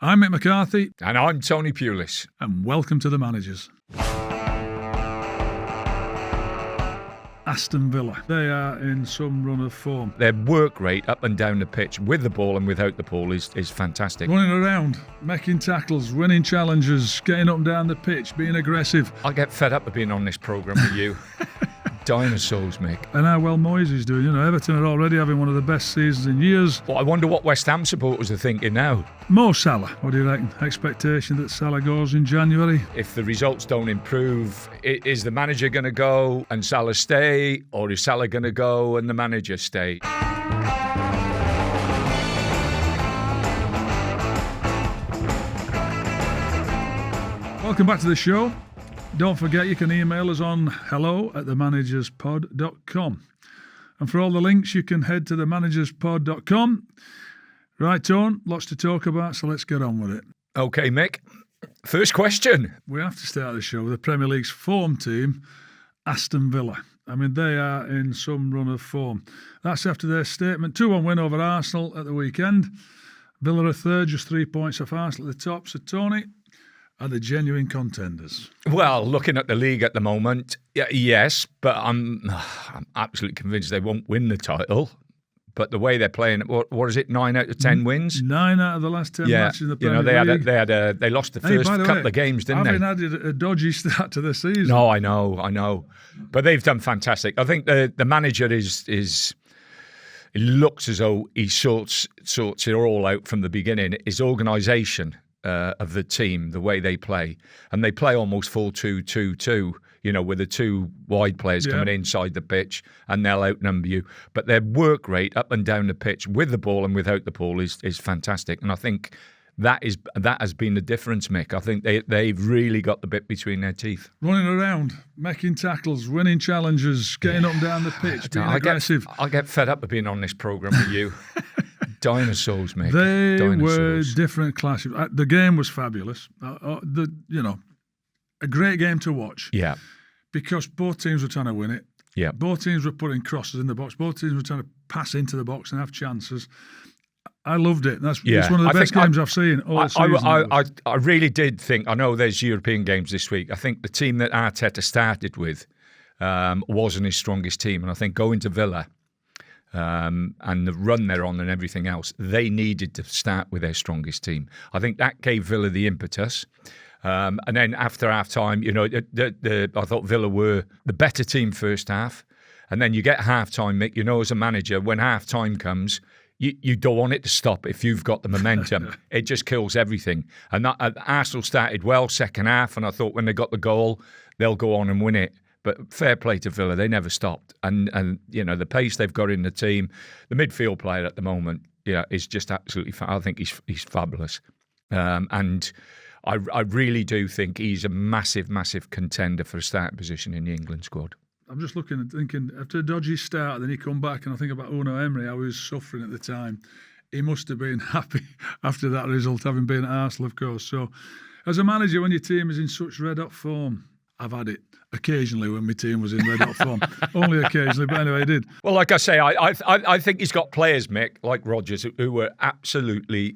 I'm Mick McCarthy. And I'm Tony Pulis. And welcome to The Managers. Aston Villa. They are in some run of form. Their work rate up and down the pitch with the ball and without the ball is fantastic. Running around, making tackles, winning challenges, getting up and down the pitch, being aggressive. I get fed up of being on this programme with you. Dinosaurs, Mick. And how well Moyes is doing. You know, Everton are already having one of the best seasons in years. Well, I wonder what West Ham supporters are thinking now. More Salah. What do you reckon? Expectation that Salah goes in January? If the results don't improve, is the manager going to go and Salah stay? Or is Salah going to go and the manager stay? Welcome back to the show. Don't forget you can email us on hello@themanagerspod.com. And for all the links, you can head to themanagerspod.com. Right, Tone, lots to talk about, so let's get on with it. OK, Mick. First question. We have to start the show with the Premier League's form team, Aston Villa. I mean, they are in some run of form. That's after their statement 2-1 win over Arsenal at the weekend. Villa are third, just 3 points off Arsenal at the top. So, Tony, are the genuine contenders? Well, looking at the league at the moment, yes, but I'm absolutely convinced they won't win the title. But the way they're playing, what is it? 9 out of 10 wins. 9 out of the last 10 matches in the Premier League. They lost the first couple of games, didn't they? Having had a dodgy start to the season. No, I know, but they've done fantastic. I think the manager is. It looks as though he sorts it all out from the beginning. His organisation of the team, the way they play, and they play almost 4-2-2-2. You know, with the two wide players coming inside the pitch, and they'll outnumber you. But their work rate up and down the pitch with the ball and without the ball is fantastic. And I think that has been the difference, Mick. I think they've really got the bit between their teeth. Running around, making tackles, winning challenges, getting up and down the pitch, being aggressive. I get fed up of being on this programme with you. Dinosaurs, Mick. They were Dinosaurs. different classes. The game was fabulous. A great game to watch. Yeah. Because both teams were trying to win it. Yeah. Both teams were putting crosses in the box. Both teams were trying to pass into the box and have chances. I loved it. It's one of the best games I've seen all season. I really did think, I know there's European games this week. I think the team that Arteta started with wasn't his strongest team. And I think going to Villa and the run they're on and everything else, they needed to start with their strongest team. I think that gave Villa the impetus. And then after half time, I thought Villa were the better team first half. And then you get half time, Mick, as a manager, when half time comes, you don't want it to stop if you've got the momentum. It just kills everything. And Arsenal started well second half, and I thought when they got the goal, they'll go on and win it. But fair play to Villa, they never stopped. And the pace they've got in the team, the midfield player at the moment, is just absolutely. I think he's fabulous. And I really do think he's a massive, massive contender for a starting position in the England squad. I'm just looking and thinking, after a dodgy start, then he come back, and I think about Unai Emery, how he was suffering at the time. He must have been happy after that result, having been at Arsenal, of course. So, as a manager, when your team is in such red-hot form, I've had it occasionally when my team was in red-hot form. Only occasionally, but anyway, I did. Well, like I say, I think he's got players, Mick, like Rodgers, who were absolutely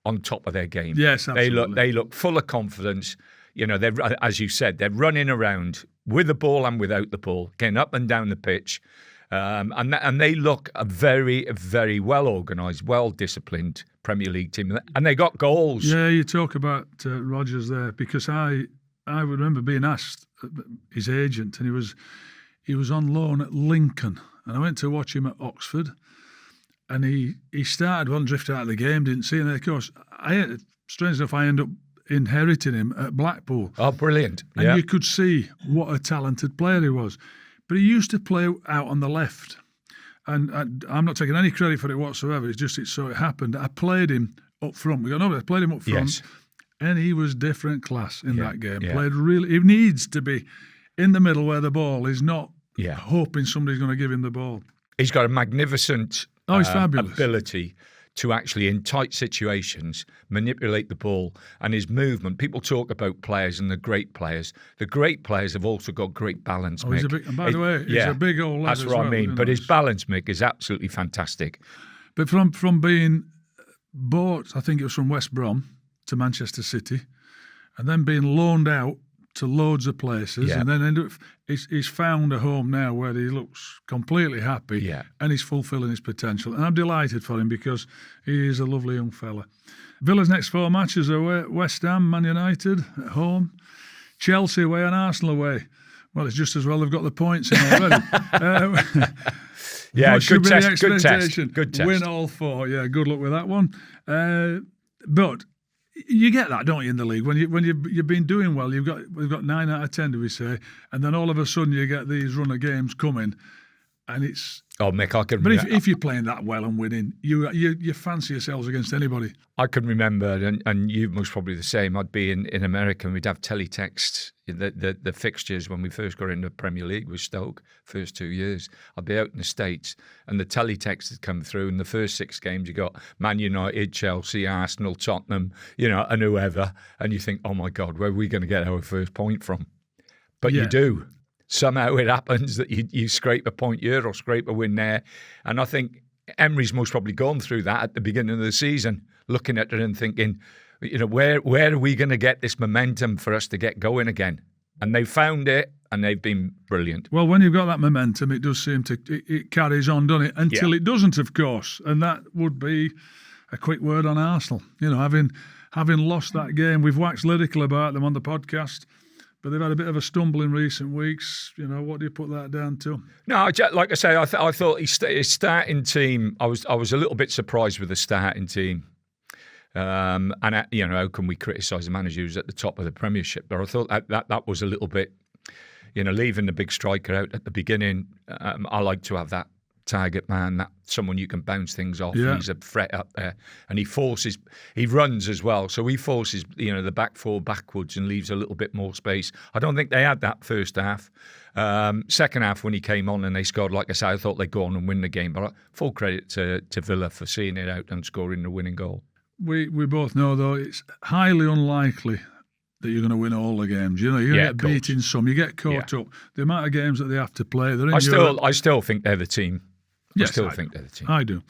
on top of their game. Yes, absolutely. They look full of confidence. They're, as you said, they're running around with the ball and without the ball, getting up and down the pitch. And they look a very, very well organised, well-disciplined Premier League team. And they got goals. Yeah, you talk about Rodgers there, because I would remember being asked, his agent, and he was on loan at Lincoln. And I went to watch him at Oxford. And he started one drift out of the game, didn't see. And then, of course, strange enough, I ended up inheriting him at Blackpool. Oh, brilliant. And you could see what a talented player he was. But he used to play out on the left. And I'm not taking any credit for it whatsoever. It's just so it happened. I played him up front. I played him up front. Yes. And he was different class in that game. Yeah. Played really. He needs to be in the middle where the ball is, not Yeah. hoping somebody's going to give him the ball. He's got a magnificent he's fabulous. ability to actually, in tight situations, manipulate the ball and his movement. People talk about players and the great players. The great players have also got great balance, Mick. He's a big, and by the way, he's a big old lad. That's what I mean. But his balance, Mick, is absolutely fantastic. But from being bought, I think it was from West Brom, to Manchester City, and then being loaned out to loads of places, and then he's found a home now where he looks completely happy, and he's fulfilling his potential. And I'm delighted for him because he is a lovely young fella. Villa's next 4 matches are West Ham, Man United at home, Chelsea away and Arsenal away. Well, it's just as well they've got the points in already. Good test. Good test. Win all 4. Yeah, good luck with that one. But you get that, don't you, in the league? When you've been doing well, we've got 9 out of 10, do we say? And then all of a sudden you get these run of games coming, and it's. Oh, Mick, I can. But if you're playing that well and winning, you fancy yourselves against anybody. I can remember, and you most probably the same. I'd be in America and we'd have teletext the fixtures when we first got into the Premier League with Stoke. First 2 years, I'd be out in the States and the teletext had come through. In the first 6 games, you got Man United, Chelsea, Arsenal, Tottenham, and whoever, and you think, oh my God, where are we going to get our first point from? But you do. Somehow it happens that you scrape a point here or scrape a win there. And I think Emery's most probably gone through that at the beginning of the season, looking at it and thinking, where are we going to get this momentum for us to get going again? And they found it, and they've been brilliant. Well, when you've got that momentum, it does seem it carries on, doesn't it? Until it doesn't, of course. And that would be a quick word on Arsenal. Having lost that game, we've waxed lyrical about them on the podcast. But they've had a bit of a stumble in recent weeks. What do you put that down to? No, like I say, I thought his starting team. I was a little bit surprised with the starting team. And how can we criticise the manager who's at the top of the Premiership? But I thought that was a little bit, leaving the big striker out at the beginning. I like to have that target man, that someone you can bounce things off. Yeah. He's a threat up there, and he runs as well, so he forces the back 4 backwards and leaves a little bit more space. I don't think they had that first half. Second half when he came on and they scored, like I said, I thought they'd go on and win the game, but full credit to Villa for seeing it out and scoring the winning goal. We both know though it's highly unlikely that you're going to win all the games. You're going to get beat in some, you get caught up. The amount of games that they have to play, they're in I still think they're the team. Yes, I still think they're the team. I do.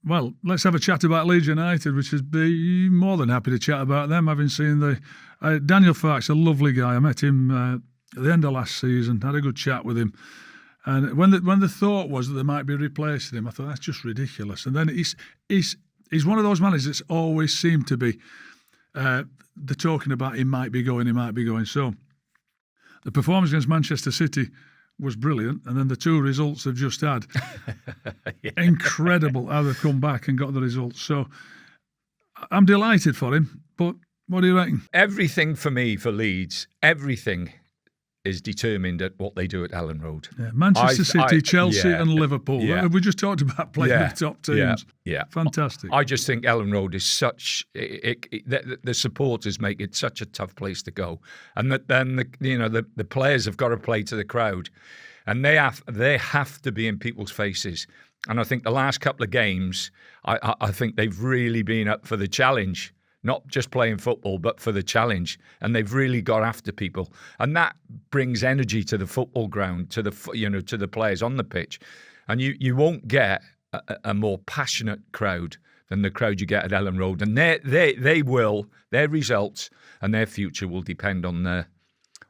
Well, let's have a chat about Leeds United, which is be more than happy to chat about them, having seen Daniel Farke's a lovely guy. I met him at the end of last season, had a good chat with him. And when the thought was that they might be replacing him, I thought, that's just ridiculous. And then he's one of those managers that's always seemed to be, they're talking about he might be going. So the performance against Manchester City was brilliant, and then the 2 results they've just had, incredible how they've come back and got the results. So I'm delighted for him, but what do you reckon? Everything for me, for Leeds, everything is determined at what they do at Ellen Road. Yeah, Manchester City, Chelsea and Liverpool. Yeah. We just talked about playing the top teams. Yeah. Fantastic. I just think Ellen Road is such... the supporters make it such a tough place to go. And then the players have got to play to the crowd. And they have to be in people's faces. And I think the last couple of games, I think they've really been up for the challenge. Not just playing football, but for the challenge. And they've really got after people. And that brings energy to the football ground, to the players on the pitch. And you won't get a more passionate crowd than the crowd you get at Ellen Road. And their results and their future will depend on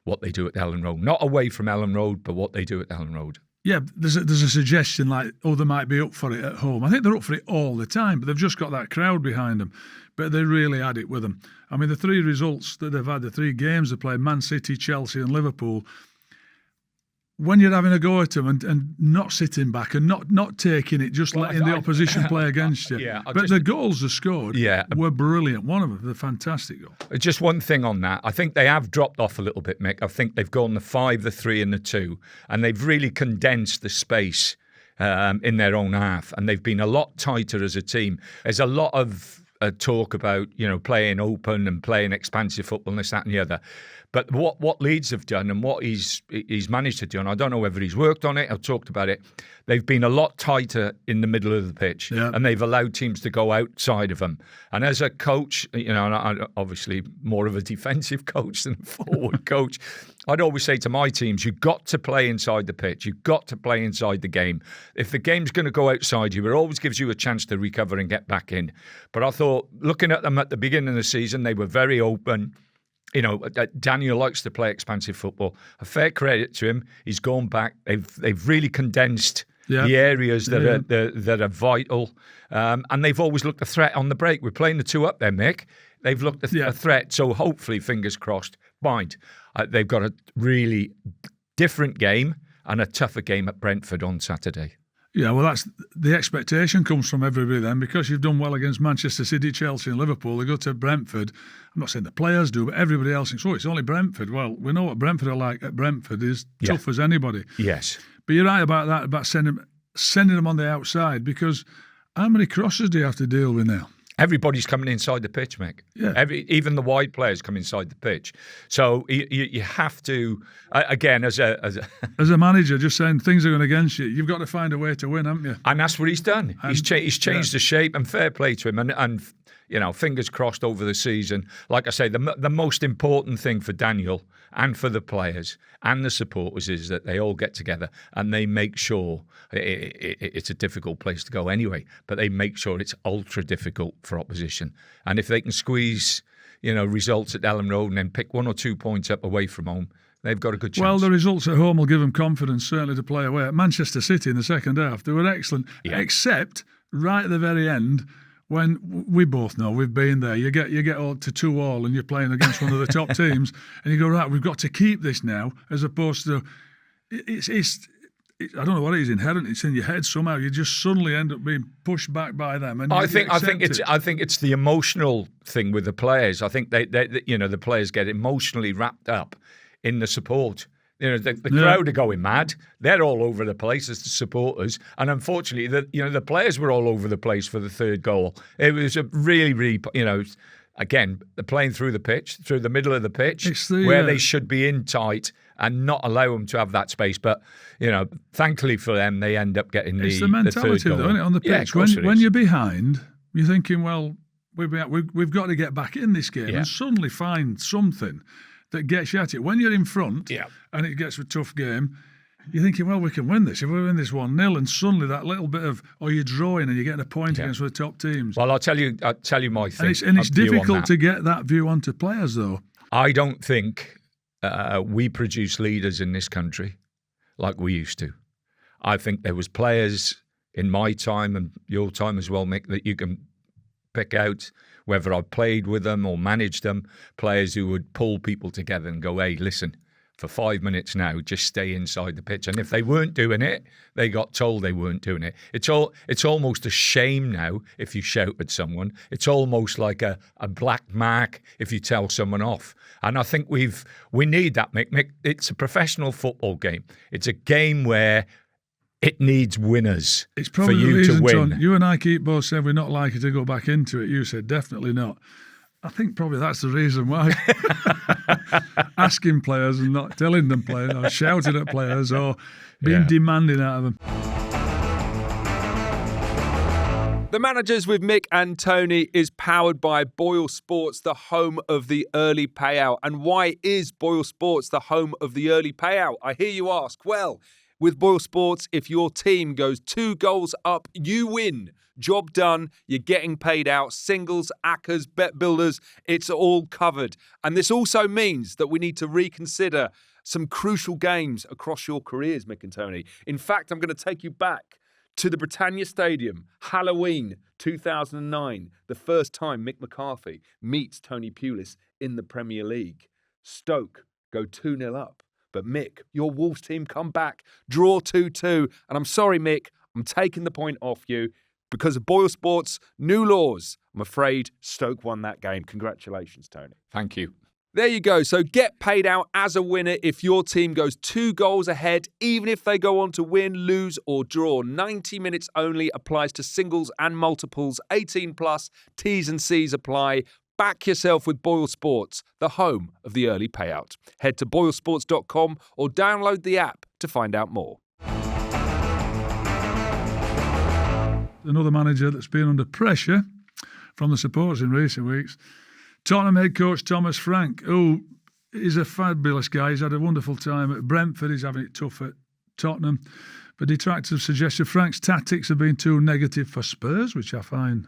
what they do at Ellen Road. Not away from Ellen Road, but what they do at Ellen Road. Yeah, there's a suggestion like, they might be up for it at home. I think they're up for it all the time, but they've just got that crowd behind them. But they really had it with them. I mean, the 3 results that they've had, the 3 games they played, Man City, Chelsea and Liverpool, when you're having a go at them and not sitting back and not taking it, just letting the opposition play against you. The goals they scored were brilliant. One of them, the fantastic goal. Just one thing on that. I think they have dropped off a little bit, Mick. I think they've gone the 5, the 3 and the 2, and they've really condensed the space in their own half, and they've been a lot tighter as a team. There's a lot of talk about playing open and playing expansive football and this, that and the other. But what Leeds have done and what he's managed to do, and I don't know whether he's worked on it or talked about it, they've been a lot tighter in the middle of the pitch, and they've allowed teams to go outside of them. And as a coach, and I'm obviously more of a defensive coach than a forward coach, I'd always say to my teams, you've got to play inside the pitch. You've got to play inside the game. If the game's going to go outside you, it always gives you a chance to recover and get back in. But I thought, looking at them at the beginning of the season, they were very open. You know, Daniel likes to play expansive football. A fair credit to him. He's gone back. They've really condensed the areas that are vital. And they've always looked a threat on the break. We're playing the two up there, Mick. They've looked a threat. So hopefully, fingers crossed, mind, they've got a really different game and a tougher game at Brentford on Saturday. Yeah, well, that's the expectation comes from everybody then, because you've done well against Manchester City, Chelsea and Liverpool. They go to Brentford. I'm not saying the players do, but everybody else thinks, it's only Brentford. Well, we know what Brentford are like at Brentford. Is tough as anybody. Yes. But you're right about that, about sending them on the outside, because how many crosses do you have to deal with now? Everybody's coming inside the pitch, Mick. Yeah. Even the wide players come inside the pitch. So you have to, again, as a manager, just saying things are going against you, you've got to find a way to win, haven't you? And that's what he's done. He's changed the shape, and fair play to him. And you know, fingers crossed over the season. Like I say, the most important thing for Daniel and for the players and the supporters is that they all get together and they make sure it's a difficult place to go anyway, but they make sure it's ultra difficult for opposition. And if they can squeeze, results at Elland Road and then pick 1 or 2 points up away from home, they've got a good chance. Well, the results at home will give them confidence, certainly, to play away. At Manchester City in the second half, they were excellent, except right at the very end, when we both know, we've been there, you get all to 2-2 and you're playing against one of the top teams, and you go, right, we've got to keep this now, as opposed to, I don't know what it is inherent. It's in your head somehow. You just suddenly end up being pushed back by them. And I think it's the emotional thing with the players. I think they the players get emotionally wrapped up in the support. The crowd are going mad. They're all over the place as the supporters, and unfortunately, the players were all over the place for the third goal. It was a really, really, again, they're playing through the pitch, through the middle of the pitch, where they should be in tight and not allow them to have that space. But thankfully for them, they end up getting the mentality, third goal. Though, isn't it, on the pitch. When you're behind, you're thinking, well, we've got to get back in this game and suddenly find something that gets you at it. When you're in front and it gets a tough game, you're thinking, well, we can win this. If we win this 1-0, and suddenly that little bit of, you're drawing and you're getting a point against the top teams. Well, I'll tell you my thing. And it's difficult to get that view onto players, though. I don't think we produce leaders in this country like we used to. I think there was players in my time and your time as well, Mick, that you can pick out, whether I played with them or managed them, players who would pull people together and go, hey, listen, for 5 minutes now, just stay inside the pitch. And if they weren't doing it, they got told they weren't doing it. It's almost a shame now if you shout at someone. It's almost like a black mark if you tell someone off. And I think we need that, Mick. It's a professional football game. It's a game where it needs winners for you to win. John, you and I keep both saying we're not likely to go back into it. You said definitely not. I think probably that's the reason why. Asking players and not telling them players, or shouting at players, or being demanding out of them. The Managers with Mick and Tony is powered by BOYLE Sports, the home of the early payout. And why is BOYLE Sports the home of the early payout? I hear you ask. Well, with BOYLE Sports, if your team goes 2 goals up, you win. Job done, you're getting paid out. Singles, ACCAs, bet builders, it's all covered. And this also means that we need to reconsider some crucial games across your careers, Mick and Tony. In fact, I'm going to take you back to the Britannia Stadium, Halloween 2009, the first time Mick McCarthy meets Tony Pulis in the Premier League. Stoke go 2-0 up. But Mick, your Wolves team come back, draw 2-2. And I'm sorry, Mick, I'm taking the point off you. Because of BOYLE Sports' new laws, I'm afraid Stoke won that game. Congratulations, Tony. Thank you. There you go. So get paid out as a winner if your team goes 2 goals ahead, even if they go on to win, lose or draw. 90 minutes only applies to singles and multiples. 18 plus, T's and C's apply. Back yourself with BOYLE Sports, the home of the early payout. Head to boylesports.com or download the app to find out more. Another manager that's been under pressure from the supporters in recent weeks, Tottenham head coach Thomas Frank, who he's a fabulous guy. He's had a wonderful time at Brentford. He's having it tough at Tottenham. But detractors have suggested Frank's tactics have been too negative for Spurs, which I find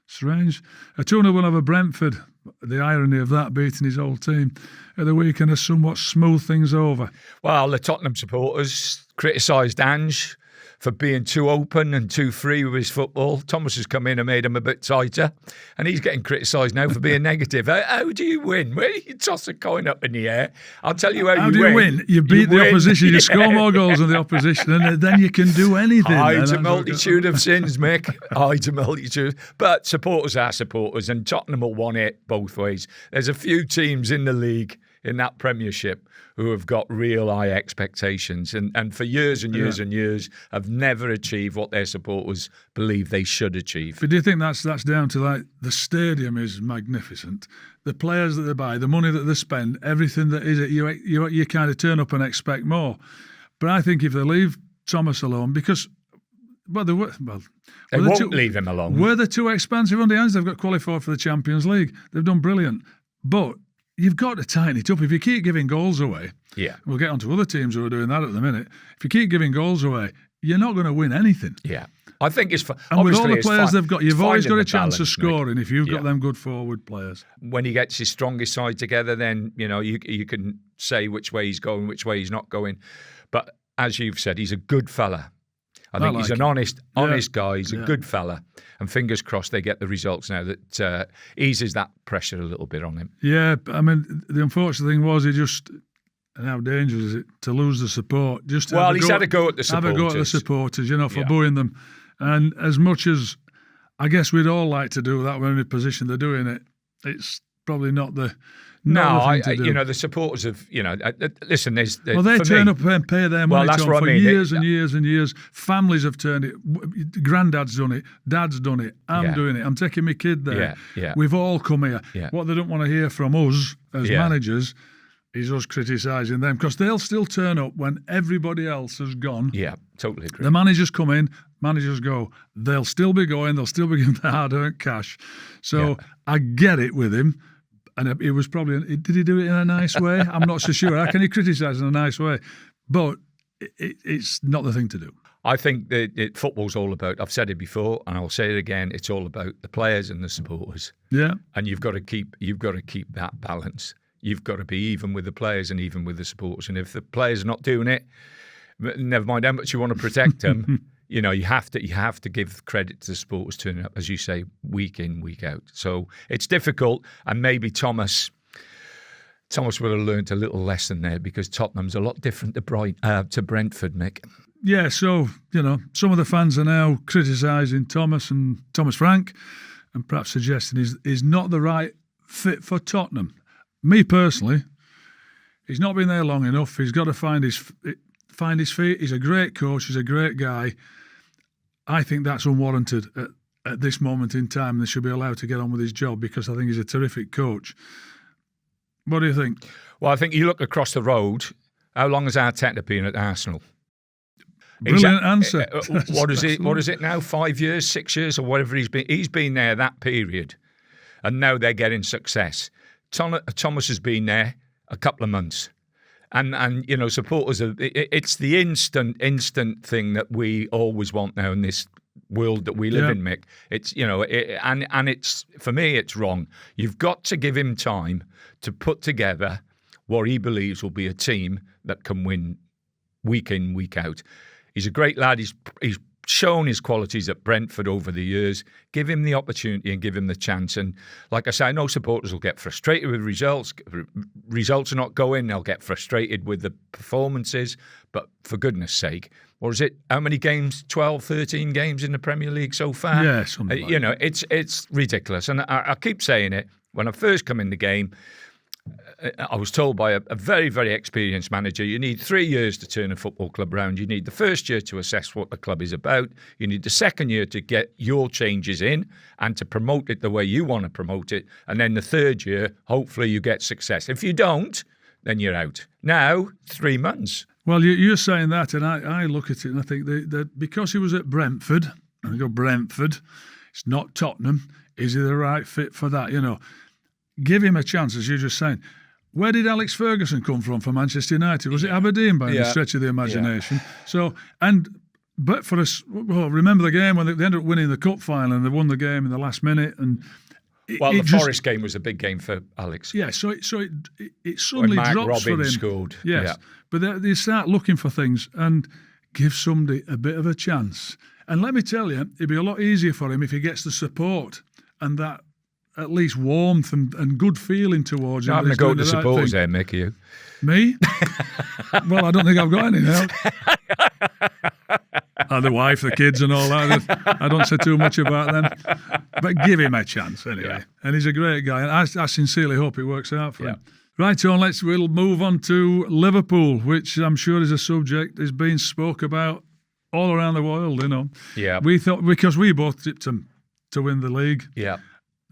strange. A 2-0 win over Brentford, the irony of that, beating his old team at the weekend, has somewhat smoothed things over. Well, the Tottenham supporters criticised Ange for being too open and too free with his football. Thomas has come in and made him a bit tighter, and he's getting criticised now for being negative. How do you win? Where do you toss a coin up in the air? I'll tell you how you win. You beat the opposition, you score more goals than the opposition, and then you can do anything. Hides a multitude of sins, Mick. Hides a multitude. But supporters are supporters, and Tottenham will want it both ways. There's a few teams in the league, in that Premiership, who have got real high expectations and for years and years and years have never achieved what their supporters believe they should achieve. But do you think that's down to, like, the stadium is magnificent, the players that they buy, the money that they spend, everything that is it, you kind of turn up and expect more. But I think if they leave Thomas alone, because they won't leave him alone. Were they too expensive on the hands? They've got qualified for the Champions League. They've done brilliant, but you've got to tighten it up. If you keep giving goals away, we'll get onto other teams who are doing that at the minute. If you keep giving goals away, you're not going to win anything. Yeah, I think it's and with all the players they've got, you've always got a chance of scoring if you've got them good forward players. When he gets his strongest side together, then you can say which way he's going, which way he's not going. But as you've said, he's a good fella. I think he's an honest guy. He's a good fella. And fingers crossed they get the results now that eases that pressure a little bit on him. Yeah, I mean, the unfortunate thing was and how dangerous is it to lose the support? He's had a go at the supporters. Have a go at the supporters, for booing them. And as much as I guess we'd all like to do that when in a position they're doing it, it's probably not the... the supporters of, listen, there's... they turn up and pay their money for years and years and years. Families have turned it. Granddad's done it. Dad's done it. I'm doing it. I'm taking my kid there. Yeah. We've all come here. Yeah. What they don't want to hear from us as managers is us criticising them, because they'll still turn up when everybody else has gone. Yeah, totally agree. The managers come in, managers go. They'll still be going. They'll still be giving their hard-earned cash. So I get it with him. And it was probably... Did he do it in a nice way? I'm not so sure. How can he criticise in a nice way? But it's not the thing to do. I think that football's all about... I've said it before, and I'll say it again. It's all about the players and the supporters. Yeah. And you've got to keep that balance. You've got to be even with the players and even with the supporters. And if the players are not doing it, never mind how much you want to protect them... You have to give credit to the supporters turning up, as you say, week in, week out. So it's difficult, and maybe Thomas would have learned a little lesson there, because Tottenham's a lot different to Brentford, Mick. Yeah, so some of the fans are now criticising Thomas Frank, and perhaps suggesting he's not the right fit for Tottenham. Me personally, he's not been there long enough. He's got to find his feet. He's a great coach. He's a great guy. I think that's unwarranted at this moment in time. They should be allowed to get on with his job, because I think he's a terrific coach. What do you think? Well, I think you look across the road. How long has Arteta been at Arsenal? Brilliant answer. What is it? What is it now? 5 years, 6 years, or whatever he's been. He's been there that period, and now they're getting success. Thomas has been there a couple of months. And supporters it's the instant thing that we always want now in this world that we live in, Mick. It's and it's, for me, it's wrong. You've got to give him time to put together what he believes will be a team that can win week in, week out. He's a great lad. He's shown his qualities at Brentford over the years. Give him the opportunity and give him the chance. And like I say, I know supporters will get frustrated with results. Results are not going. They'll get frustrated with the performances. But for goodness sake, or is it how many games? 12, 13 games in the Premier League so far? Yeah, something like that. It's ridiculous. And I keep saying it. When I first come in the game, I was told by a very, very experienced manager, you need 3 years to turn a football club around. You need the first year to assess what the club is about. You need the second year to get your changes in and to promote it the way you want to promote it. And then the third year, hopefully you get success. If you don't, then you're out. Now, 3 months. Well, you're saying that, and I look at it and I think that because he was at Brentford, and I go, Brentford, it's not Tottenham, is he the right fit for that? Give him a chance, as you're just saying. where did Alex Ferguson come from for Manchester United? Was it Aberdeen by any stretch of the imagination? Yeah. So, but for us, well, remember the game when they ended up winning the cup final and they won the game in the last minute. And the Forest game was a big game for Alex. Yeah, so it suddenly Mark drops for him. Scored. Yes, yeah. But they start looking for things and give somebody a bit of a chance. And let me tell you, it'd be a lot easier for him if he gets the support and that at least warmth and good feeling towards him. I'm going to go to supporters there, Mick, you. Me? Well, I don't think I've got any now. The wife, the kids and all that. I don't say too much about them. But give him a chance anyway. Yeah. And he's a great guy. And I sincerely hope it works out for him. Right, John, we'll move on to Liverpool, which I'm sure is a subject is being spoke about all around the world, you know. Yeah. We thought, because we both tipped them to win the league. Yeah.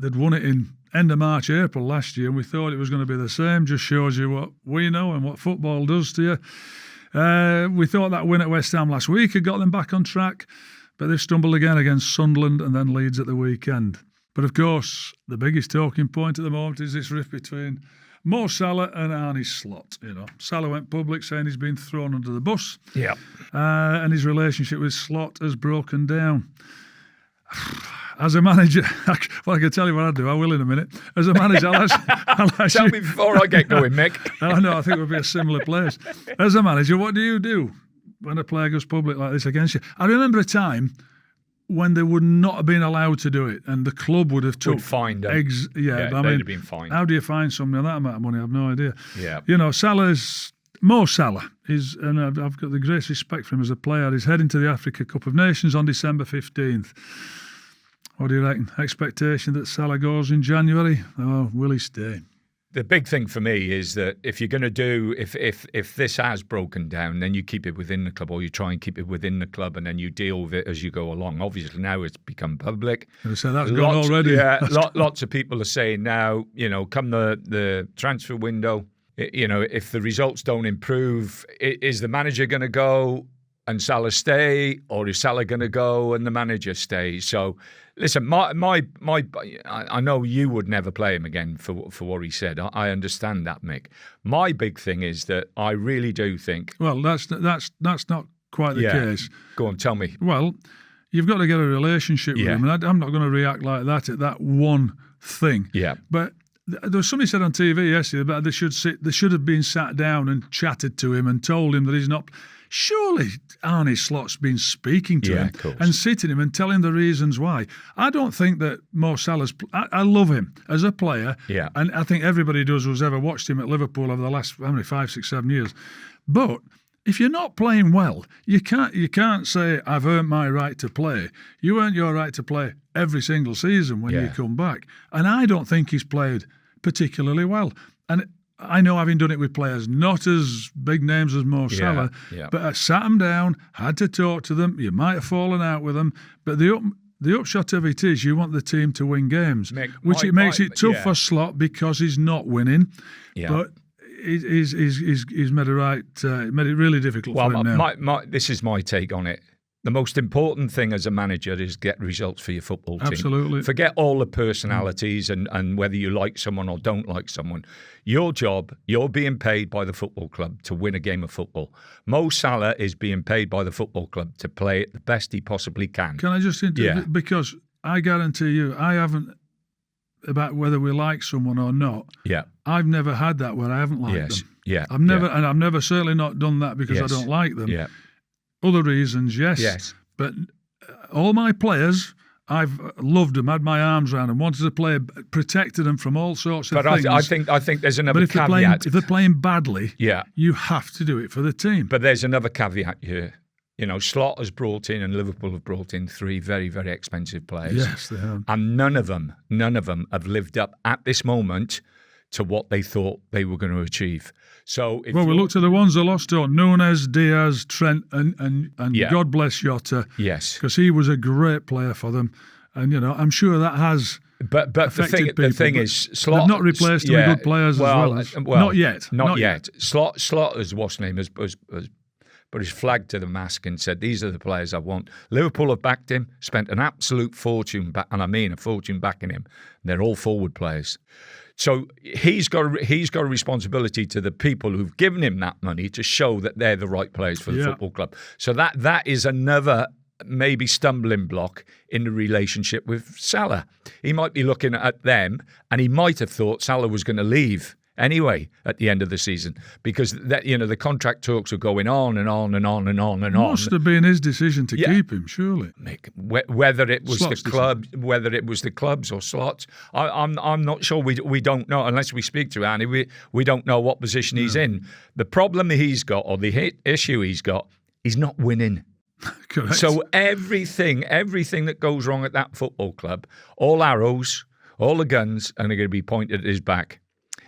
They'd won it in end of March, April last year, and we thought it was going to be the same. Just shows you what we know and what football does to you. We thought that win at West Ham last week had got them back on track, but they've stumbled again against Sunderland and then Leeds at the weekend. But of course, the biggest talking point at the moment is this rift between Mo Salah and Arne Slot. You know, Salah went public saying he's been thrown under the bus. Yeah. And his relationship with Slot has broken down. As a manager, well, I can tell you what I'd do. I will in a minute. As a manager, I'll ask Tell you. me before I get going, Mick. I know, I think it would be a similar place. As a manager, what do you do when a player goes public like this against you? I remember a time when they would not have been allowed to do it, and the club would have took fined them. I mean, they'd have been fined. How do you find somebody on that amount of money? I have no idea. Yeah. You know, Mo Salah is, and I've got the greatest respect for him as a player. He's heading to the Africa Cup of Nations on December 15th. What do you reckon? Expectation that Salah goes in January? Or will he stay? The big thing for me is that if you're going to do, if this has broken down, then you keep it within the club, or you try and keep it within the club, and then you deal with it as you go along. Obviously, now it's become public. So that's gone already. Yeah, lots of people are saying now, you know, come the transfer window, you know, if the results don't improve, is the manager going to go and Salah stay, or is Salah going to go and the manager stays? So, listen, I know you would never play him again for what he said. I understand that, Mick. My big thing is that I really do think. Well, that's not quite the case. Go on, tell me. Well, you've got to get a relationship with him, and I'm not going to react like that at that one thing. Yeah. But there was somebody said on TV yesterday about they should have been sat down and chatted to him and told him that he's not. Surely Arne Slot's been speaking to him and sitting him and telling the reasons why. I don't think that Mo Salah's. I love him as a player, and I think everybody does who's ever watched him at Liverpool over the last 5, 6, 7 years. But if you're not playing well, you can't say I've earned my right to play. You earned your right to play every single season when you come back, and I don't think he's played particularly well. And I know, having done it with players not as big names as Mo Salah, but I sat them down, had to talk to them. You might have fallen out with them, but the upshot of it is you want the team to win games, which makes it tough for Slot because he's not winning. Yeah. But he's made it really difficult for him now. This is my take on it. The most important thing as a manager is get results for your football team. Absolutely. Forget all the personalities and whether you like someone or don't like someone. Your job, you're being paid by the football club to win a game of football. Mo Salah is being paid by the football club to play it the best he possibly can. Can I just interrupt? Because I guarantee you, I haven't, about whether we like someone or not. Yeah. I've never had that where I haven't liked them. Yeah. And I've never certainly not done that because I don't like them. Yeah. Other reasons, yes. But all my players, I've loved them, had my arms around them, wanted to play, protected them from all sorts of things. But I think there's another caveat. But if they're playing badly, you have to do it for the team. But there's another caveat here. You know, Slot has brought in and Liverpool have brought in 3 very, very expensive players. Yes, they have. And none of them have lived up at this moment to what they thought they were going to achieve. So, we looked at the ones they lost on: Nunes, Diaz, Trent, and God bless Jota. Yes, because he was a great player for them, and you know I'm sure that has. But the thing is, Slot they've not replaced them with good players as well. Not yet. Not yet. Slot, as what's name has put his flag to the mast and said, "These are the players I want." Liverpool have backed him, spent an absolute fortune, and I mean a fortune backing him. They're all forward players. So he's got a responsibility to the people who've given him that money to show that they're the right players for the football club. So that is another maybe stumbling block in the relationship with Salah. He might be looking at them, and he might have thought Salah was going to leave anyway at the end of the season, because the contract talks are going on and on and on and on and on. Must have been his decision to keep him, surely. Mick, whether it was Slot's the club, whether it was the clubs or Slots, I'm not sure. We don't know unless we speak to Arne. We don't know what position he's in. The problem he's got, or the issue he's got, he's not winning. Correct. So everything that goes wrong at that football club, all arrows, all the guns, are going to be pointed at his back.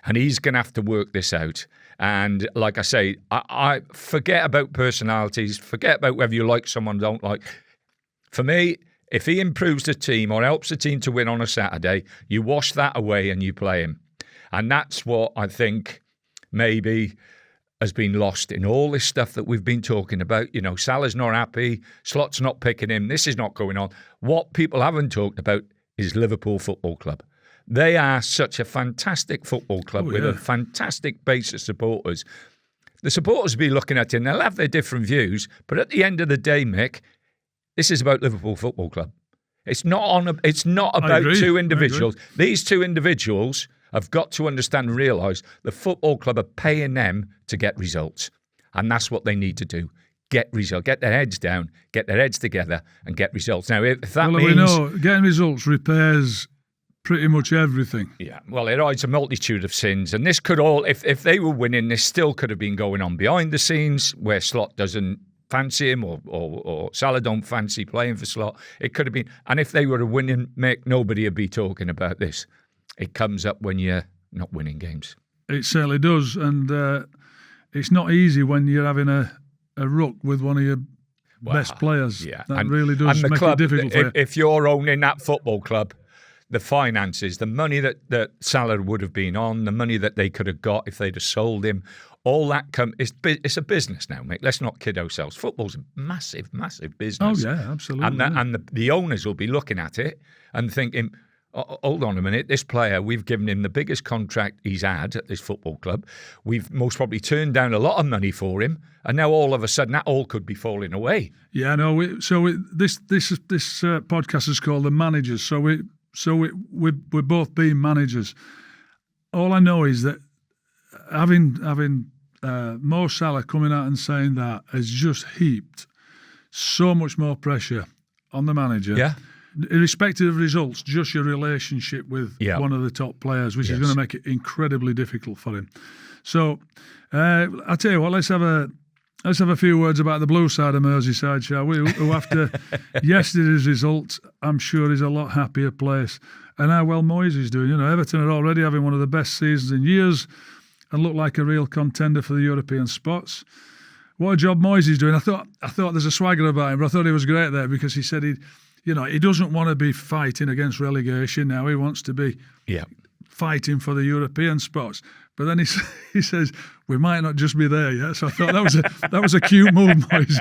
And he's going to have to work this out. And like I say, I forget about personalities, forget about whether you like someone or don't like. For me, if he improves the team or helps the team to win on a Saturday, you wash that away and you play him. And that's what I think maybe has been lost in all this stuff that we've been talking about. Salah's not happy, Slot's not picking him, this is not going on. What people haven't talked about is Liverpool Football Club. They are such a fantastic football club with a fantastic base of supporters. The supporters will be looking at it and they'll have their different views, but at the end of the day, Mick, this is about Liverpool Football Club. It's not about two individuals. These two individuals have got to understand and realise the football club are paying them to get results. And that's what they need to do. Get results. Get their heads down, get their heads together and get results. Now, if that means... we know getting results repairs pretty much everything. Yeah, well, it hides a multitude of sins. And this could all, if they were winning, this still could have been going on behind the scenes where Slot doesn't fancy him or Salah don't fancy playing for Slot. It could have been... And if they were winning, Mick, nobody would be talking about this. It comes up when you're not winning games. It certainly does. And it's not easy when you're having a ruck with one of your best players. Yeah. That really does make it difficult for you. If you're owning that football club, the finances, the money that Salah would have been on, the money that they could have got if they'd have sold him, all that it's a business now, mate. Let's not kid ourselves. Football's a massive, massive business. Oh, yeah, absolutely. And the owners will be looking at it and thinking, hold on a minute, this player, we've given him the biggest contract he's had at this football club. We've most probably turned down a lot of money for him, and now all of a sudden that all could be falling away. Yeah, no. This podcast is called The Managers. So we're both being managers. All I know is that having Mo Salah coming out and saying that has just heaped so much more pressure on the manager. Yeah. Irrespective of results, just your relationship with one of the top players, which is going to make it incredibly difficult for him. So, I'll tell you what, let's have a few words about the blue side of Merseyside, shall we? Who after yesterday's result, I'm sure is a lot happier place. And how well Moyes is doing. Everton are already having one of the best seasons in years and look like a real contender for the European spots. What a job Moyes is doing. I thought there's a swagger about him, but I thought he was great there because he said he doesn't want to be fighting against relegation now. He wants to be fighting for the European spots. But then he says, we might not just be there yet. So I thought that was a cute move, Moyes.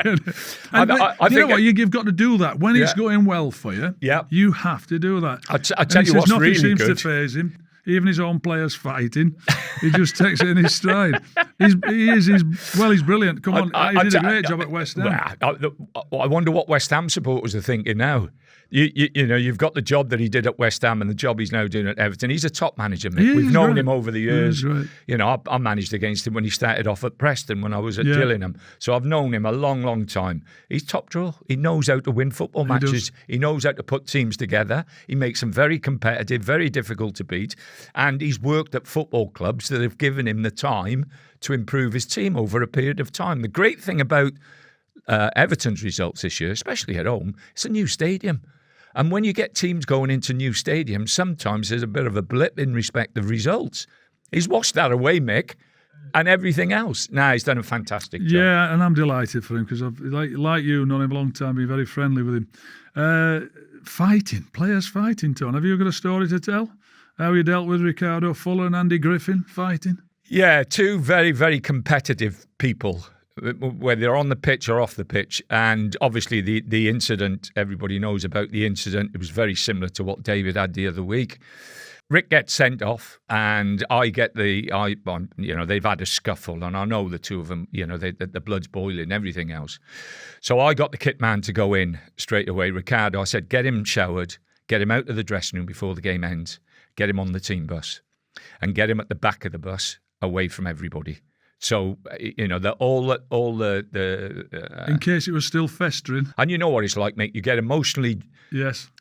And you know what? You've got to do that. When it's going well for you, you have to do that. I tell you what's really nothing good. seems to faze him. Even his own players fighting, he just takes it in his stride. He's brilliant. Come on, he did a great job at West Ham. I wonder what West Ham supporters are thinking now. You've got the job that he did at West Ham and the job he's now doing at Everton. He's a top manager, Mick. We've known him over the years. I managed against him when he started off at Preston when I was at Gillingham. So I've known him a long, long time. He's top draw. He knows how to win football matches. He knows how to put teams together. He makes them very competitive, very difficult to beat. And he's worked at football clubs that have given him the time to improve his team over a period of time. The great thing about Everton's results this year, especially at home, it's a new stadium. And when you get teams going into new stadiums, sometimes there's a bit of a blip in respect of results. He's washed that away, Mick, and everything else. He's done a fantastic job. Yeah, and I'm delighted for him because I've, like you, known him a long time, been very friendly with him. Players fighting, Tony. Have you got a story to tell? How you dealt with Ricardo Fuller and Andy Griffin fighting? Yeah, two very, very competitive people, whether they're on the pitch or off the pitch. And obviously the incident, everybody knows about the incident. It was very similar to what David had the other week. Rick gets sent off, and they've had a scuffle, and I know the two of them, the blood's boiling, everything else. So I got the kit man to go in straight away. Ricardo, I said, get him showered, get him out of the dressing room before the game ends, get him on the team bus, and get him at the back of the bus away from everybody. So, in case it was still festering. And you know what it's like, mate. You get emotionally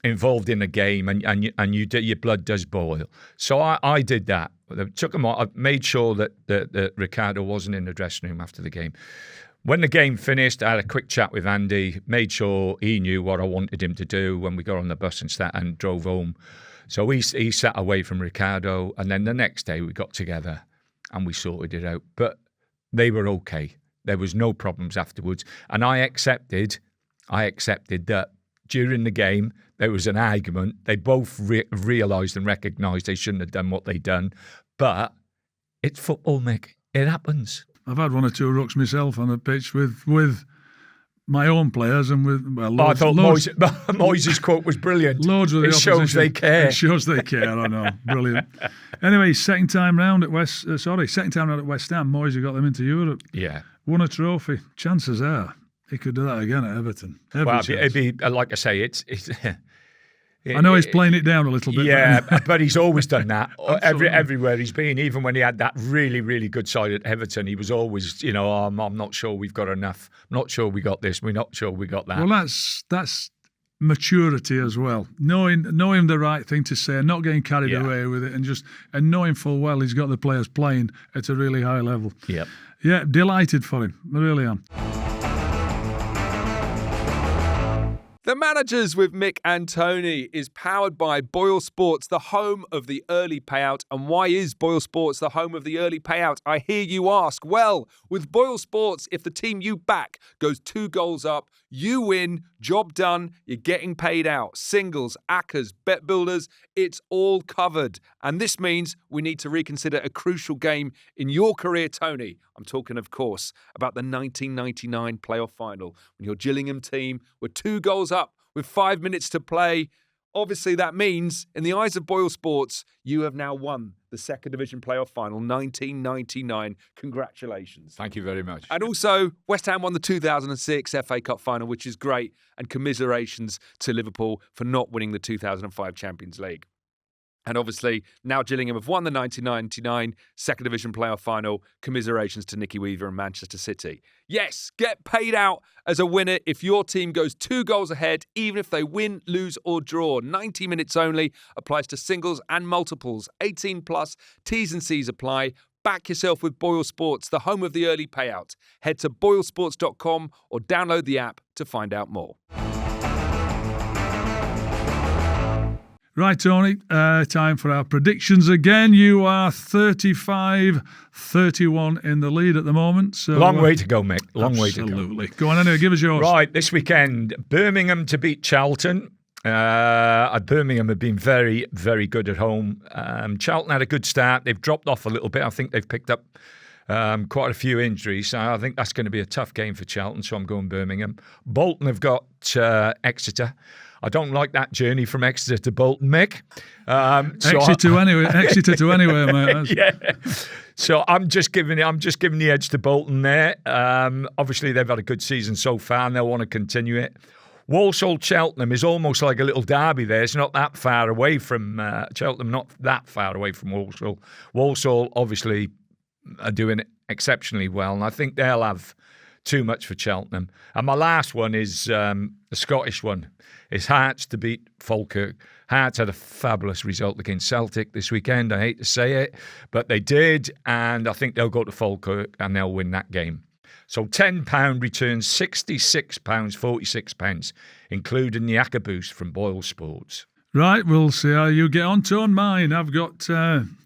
involved in a game and your blood does boil. So I did that. I took him on. I made sure that Ricardo wasn't in the dressing room after the game. When the game finished, I had a quick chat with Andy, made sure he knew what I wanted him to do when we got on the bus and drove home. So he sat away from Ricardo, and then the next day we got together and we sorted it out. But they were okay. There was no problems afterwards. And I accepted that during the game, there was an argument. They both realised and recognised they shouldn't have done what they'd done. But it's football, Mick. It happens. I've had one or two rucks myself on the pitch with my own players and with I thought Moyes' quote was brilliant. Loads of the opposition. Shows they care. It shows they care. I know, brilliant. Anyway, second time round at West Ham. Moyes got them into Europe. Yeah, won a trophy. Chances are he could do that again at Everton. It'd be like I say, it's I know he's playing it down a little bit. Yeah, but he's always done that. Everywhere he's been, even when he had that really, really good side at Everton, he was always, I'm not sure we've got enough. I'm not sure we got this. We're not sure we got that. Well, that's maturity as well. Knowing the right thing to say, not getting carried away with it, and knowing full well he's got the players playing at a really high level. Yep. Yeah, delighted for him. I really am. The Managers with Mick and Tony is powered by BOYLE Sports, the home of the early payout. And why is BOYLE Sports the home of the early payout, I hear you ask? Well, with BOYLE Sports, if the team you back goes 2 goals up, you win, job done, you're getting paid out. Singles, ACCAs, bet builders, it's all covered. And this means we need to reconsider a crucial game in your career, Tony. I'm talking, of course, about the 1999 playoff final when your Gillingham team were 2 goals up with 5 minutes to play. Obviously, that means, in the eyes of BOYLE Sports, you have now won the second division playoff final, 1999. Congratulations. Thank you very much. And also, West Ham won the 2006 FA Cup final, which is great. And commiserations to Liverpool for not winning the 2005 Champions League. And obviously, now Gillingham have won the 1999 second division playoff final. Commiserations to Nicky Weaver and Manchester City. Yes, get paid out as a winner if your team goes 2 goals ahead, even if they win, lose or draw. 90 minutes only. Applies to singles and multiples. 18 plus. T's and C's apply. Back yourself with BOYLE Sports, the home of the early payout. Head to boylesports.com or download the app to find out more. Right, Tony, time for our predictions again. You are 35-31 in the lead at the moment. So, long way to go, Mick. Long way to go. Absolutely. Go on, anyway, give us yours. Right, this weekend, Birmingham to beat Charlton. Birmingham have been very, very good at home. Charlton had a good start. They've dropped off a little bit. I think they've picked up quite a few injuries. So I think that's going to be a tough game for Charlton, so I'm going Birmingham. Bolton have got Exeter. I don't like that journey from Exeter to Bolton, Mick. Exeter to anywhere, mate. Yeah. So I'm just giving the edge to Bolton there. Obviously, they've had a good season so far, and they'll want to continue it. Walsall-Cheltenham is almost like a little derby there. It's not that far away from Cheltenham, not that far away from Walsall. Walsall, obviously, are doing exceptionally well, and I think they'll have too much for Cheltenham. And my last one is the Scottish one. It's Hearts to beat Falkirk. Hearts had a fabulous result against Celtic this weekend. I hate to say it, but they did, and I think they'll go to Falkirk and they'll win that game. So £10 returns £66.46, including the ACCA boost from BOYLE Sports. Right, we'll see how you get on to on mine. I've got, I'm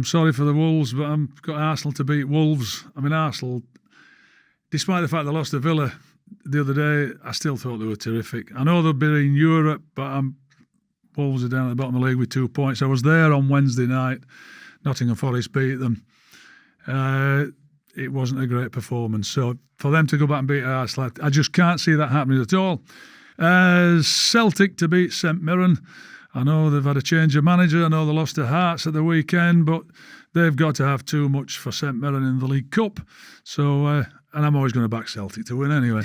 sorry for the Wolves, but I've got Arsenal to beat Wolves. I mean, Arsenal, despite the fact they lost to Villa the other day, I still thought they were terrific. I know they'll be in Europe, but Wolves are down at the bottom of the league with 2 points. I was there on Wednesday night. Nottingham Forest beat them. It wasn't a great performance. So for them to go back and beat Arsenal, I just can't see that happening at all. Celtic to beat St Mirren. I know they've had a change of manager. I know they lost their Hearts at the weekend, but they've got to have too much for St Mirren in the League Cup. So, and I'm always going to back Celtic to win anyway.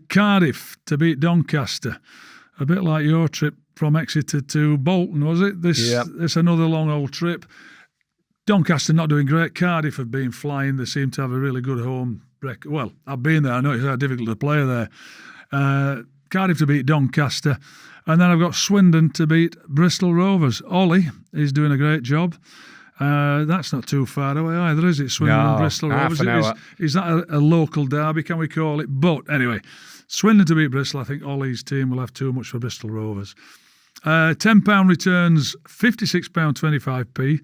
Cardiff to beat Doncaster. A bit like your trip from Exeter to Bolton, was it? It's another long old trip. Doncaster not doing great. Cardiff have been flying. They seem to have a really good home record. Well, I've been there. I know it's how difficult to play there. Cardiff to beat Doncaster. And then I've got Swindon to beat Bristol Rovers. Ollie is doing a great job. That's not too far away either, is it? Swindon and Bristol Rovers. Is that a local derby, can we call it? But anyway, Swindon to beat Bristol. I think Ollie's team will have too much for Bristol Rovers. £10 returns, £56.25p,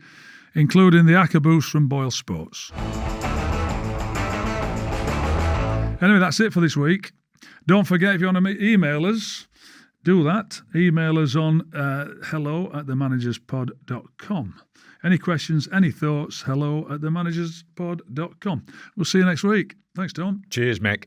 including the Acca boost from BOYLE Sports. Anyway, that's it for this week. Don't forget, if you want to email us, do that. Email us on hello@themanagerspod.com. Any questions, any thoughts, hello@themanagerspod.com. We'll see you next week. Thanks, Tom. Cheers, Mick.